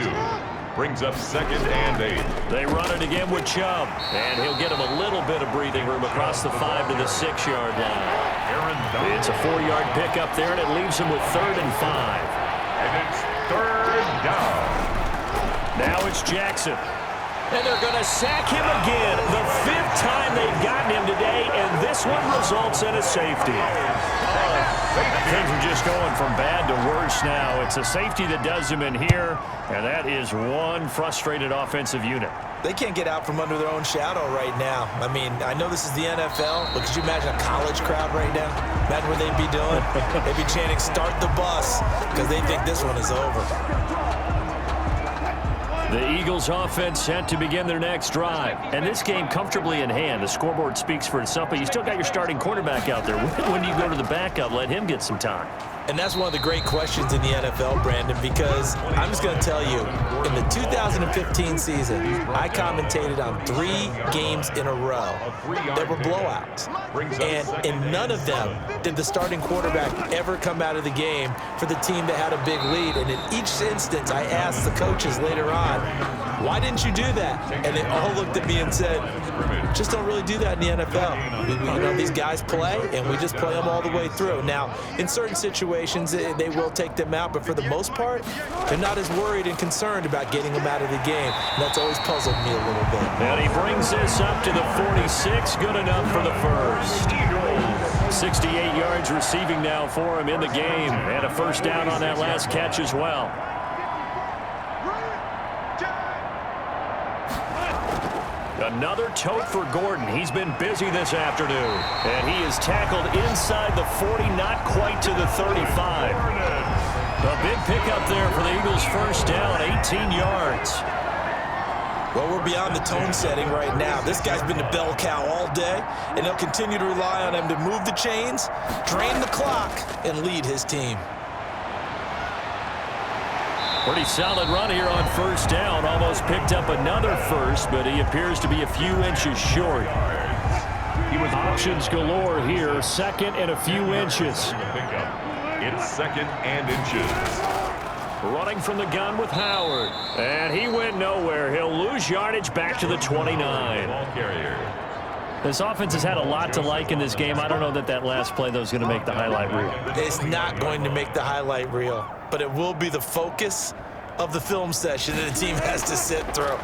Brings up 2nd and 8. They run it again with Chubb. And he'll get him a little bit of breathing room across the 5 to the 6-yard line. It's a 4-yard pickup there, and it leaves him with 3rd and 5. And it's 3rd down. Now it's Jackson. And they're going to sack him again. The 5th time they've gotten him today, and this one results in a safety. Things are just going from bad to worse now. It's a safety that does him in here, and that is one frustrated offensive unit. They can't get out from under their own shadow right now. I mean, I know this is the NFL, but could you imagine a college crowd right now? Imagine what they'd be doing. They'd be chanting, "Start the bus," because they think this one is over. The Eagles offense set to begin their next drive. And this game comfortably in hand. The scoreboard speaks for itself, but you still got your starting quarterback out there. When do you go to the backup? Let him get some time. And that's one of the great questions in the NFL, Brandon, because I'm just going to tell you, in the 2015 season, I commentated on 3 games in a row that were blowouts. And in none of them did the starting quarterback ever come out of the game for the team that had a big lead. And in each instance, I asked the coaches later on, why didn't you do that? And they all looked at me and said, just don't really do that in the NFL. You know, these guys play, and we just play them all the way through. Now, in certain situations, they will take them out, but for the most part, they're not as worried and concerned about getting them out of the game. And that's always puzzled me a little bit. And he brings this up to the 46. Good enough for the first. 68 yards receiving now for him in the game. And a first down on that last catch as well. Another tote for Gordon. He's been busy this afternoon. And he is tackled inside the 40, not quite to the 35. A big pickup there for the Eagles' first down, 18 yards. Well, we're beyond the tone setting right now. This guy's been the bell cow all day, and they'll continue to rely on him to move the chains, drain the clock, and lead his team. Pretty solid run here on first down. Almost picked up another first, but he appears to be a few inches short. Options galore here. Second and a few inches. It's second and inches. Running from the gun with Howard. And he went nowhere. He'll lose yardage back to the 29. Ball carrier. This offense has had a lot to like in this game. I don't know that last play, though, is going to make the highlight reel. It's not going to make the highlight reel, but it will be the focus of the film session that the team has to sit through.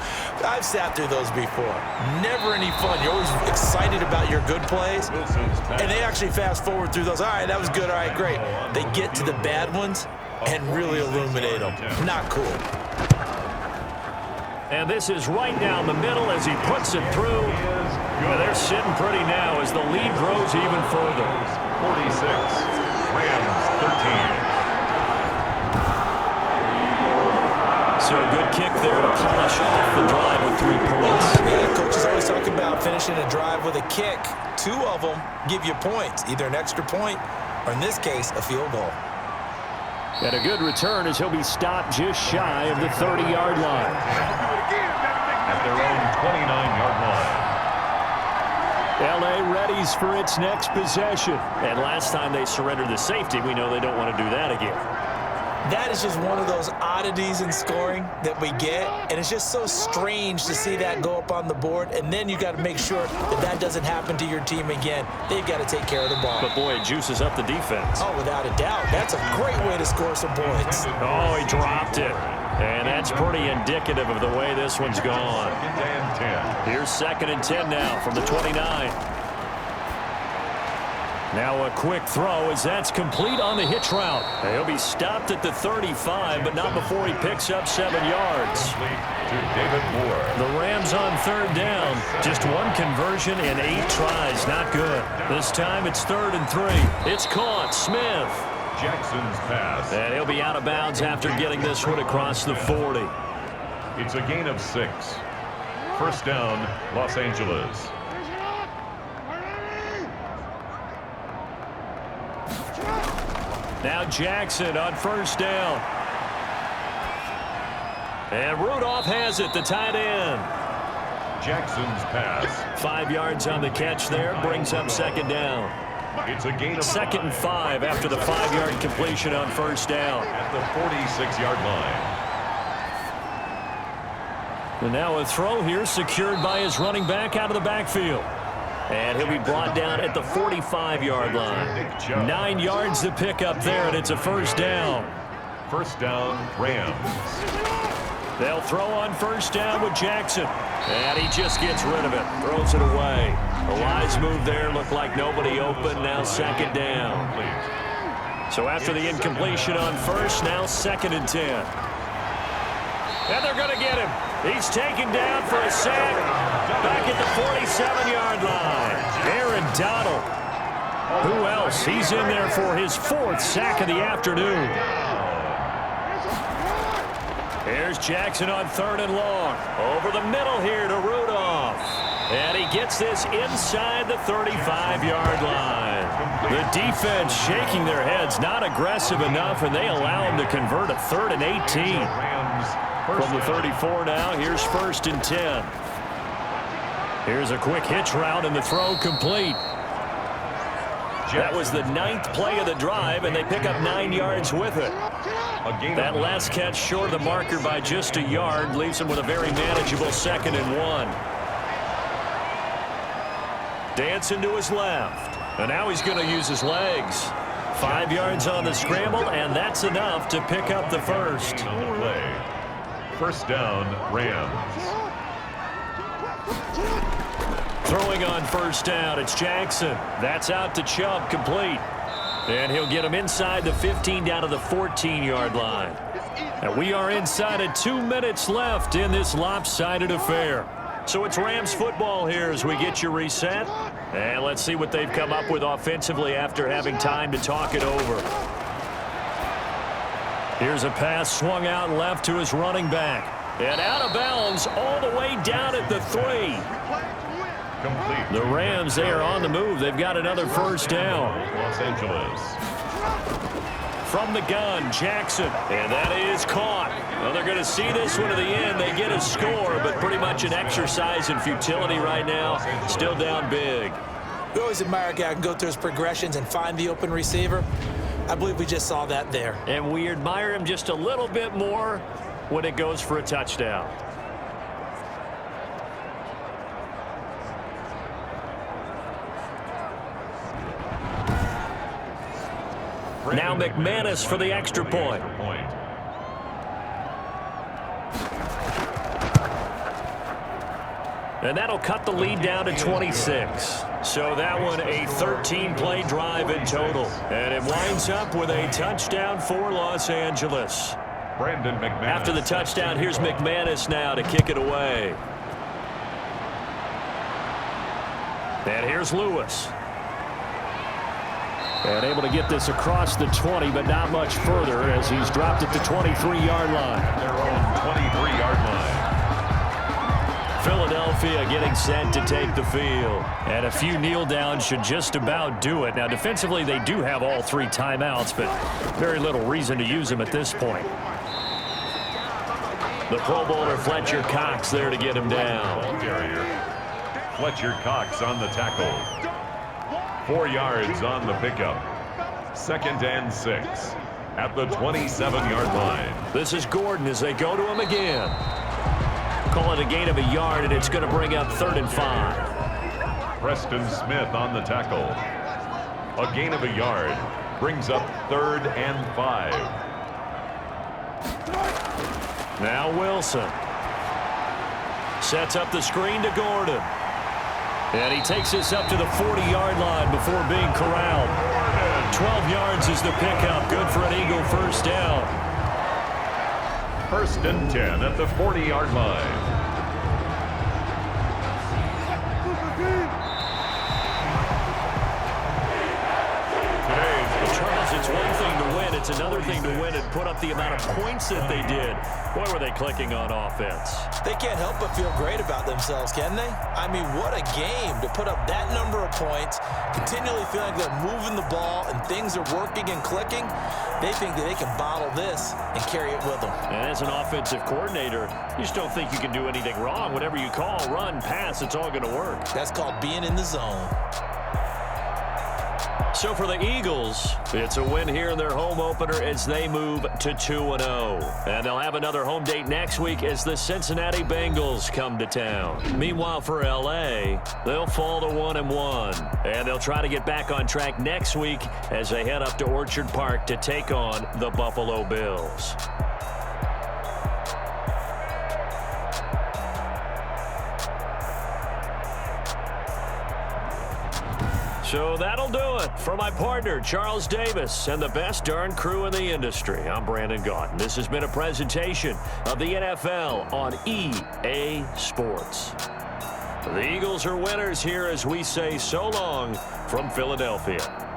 I've sat through those before. Never any fun. You're always excited about your good plays, and they actually fast forward through those. All right, that was good. All right, great. They get to the bad ones and really illuminate them. Not cool. And this is right down the middle as he puts it through. Well, they're sitting pretty now as the lead grows even further. 46, Rams 13. So a good kick there to polish off the drive with 3 points. Yeah, coaches always talk about finishing a drive with a kick. 2 of them give you points, either an extra point or, in this case, a field goal. And a good return as he'll be stopped just shy of the 30-yard line. At their own 29-yard line. L.A. readies for its next possession. And last time they surrendered the safety, we know they don't want to do that again. That is just one of those oddities in scoring that we get, and it's just so strange to see that go up on the board, and then you got to make sure that that doesn't happen to your team again. They've got to take care of the ball. But, boy, it juices up the defense. Oh, without a doubt. That's a great way to score some points. Oh, he dropped it. And that's pretty indicative of the way this one's gone. Here's 2nd and 10 now from the 29. Now a quick throw as that's complete on the hitch route. He'll be stopped at the 35, but not before he picks up 7 yards. The Rams on 3rd down. Just 1 conversion in 8 tries. Not good. This time it's 3rd and 3. It's caught. Smith. Jackson's pass. And he'll be out of bounds after getting this one across the 40. It's a gain of 6. First down, Los Angeles. Now Jackson on first down. And Rudolph has it, the tight end. Jackson's pass. 5 yards on the catch there, brings up 2nd down. It's a gain of 2nd and 5 after the 5-yard completion on first down. At the 46-yard line. And now a throw here secured by his running back out of the backfield. And he'll be brought down at the 45-yard line. 9 yards to pick up there, and it's a first down. First down, Rams. They'll throw on first down with Jackson. And he just gets rid of it. Throws it away. A wise move there. Looked like nobody open. Now second down. So after the incompletion on first, now 2nd and 10. And they're going to get him. He's taken down for a sack. Back at the 47-yard line. Aaron Donald. Who else? He's in there for his 4th sack of the afternoon. Here's Jackson on 3rd and long. Over the middle here to Rudolph. And he gets this inside the 35-yard line. The defense shaking their heads, not aggressive enough, and they allow him to convert a 3rd and 18. From the 34 now, here's 1st and 10. Here's a quick hitch route, and the throw complete. That was the 9th play of the drive, and they pick up 9 yards with it. That last catch short of the marker by just a yard leaves him with a very manageable 2nd and 1. Dancing to his left. And now he's going to use his legs. 5 yards on the scramble, and that's enough to pick up the first. First down, Rams. Throwing on first down, it's Jackson. That's out to Chubb, complete. And he'll get him inside the 15 down to the 14-yard line. And we are inside of 2 minutes left in this lopsided affair. So it's Rams football here as we get you reset. And let's see what they've come up with offensively after having time to talk it over. Here's a pass swung out left to his running back. And out of bounds all the way down at the 3. Complete. The Rams, they are on the move. They've got another first down. Los Angeles. From the gun, Jackson. And that is caught. Well, they're going to see this one to the end. They get a score, but pretty much an exercise in futility right now. Still down big. We always admire a guy who can go through his progressions and find the open receiver. I believe we just saw that there. And we admire him just a little bit more when it goes for a touchdown. Now McManus for the extra point. And that'll cut the lead down to 26. So that one a 13-play drive in total. And it winds up with a touchdown for Los Angeles. Brandon McManus. After the touchdown, here's McManus now to kick it away. And here's Lewis. And able to get this across the 20, but not much further as he's dropped at the 23-yard line. Their own 23-yard line. Philadelphia getting set to take the field. And a few kneel downs should just about do it. Now, defensively, they do have all 3 timeouts, but very little reason to use them at this point. The Pro Bowler Fletcher Cox there to get him down. Fletcher Cox on the tackle. 4 yards on the pickup. 2nd and 6 at the 27-yard line. This is Gordon as they go to him again. Call it a gain of a yard, and it's going to bring up 3rd and 5. Preston Smith on the tackle. A gain of a yard brings up 3rd and 5. Now Wilson. Sets up the screen to Gordon. And he takes this up to the 40-yard line before being corralled. 12 yards is the pickup. Good for an Eagle first down. 1st and 10 at the 40-yard line. Charles, it's one thing to win. It's another thing to win and put up the amount of points that they did. Boy, were they clicking on offense. They can't help but feel great about themselves, can they? I mean, what a game to put up that number of points, continually feeling like they're moving the ball and things are working and clicking. They think that they can bottle this and carry it with them. And as an offensive coordinator, you just don't think you can do anything wrong. Whatever you call, run, pass, it's all going to work. That's called being in the zone. So for the Eagles, it's a win here in their home opener as they move to 2-0. And they'll have another home date next week as the Cincinnati Bengals come to town. Meanwhile, for L.A., they'll fall to 1-1. And they'll try to get back on track next week as they head up to Orchard Park to take on the Buffalo Bills. So that'll do it. For my partner, Charles Davis, and the best darn crew in the industry, I'm Brandon Gaudin. This has been a presentation of the NFL on EA Sports. The Eagles are winners here as we say so long from Philadelphia.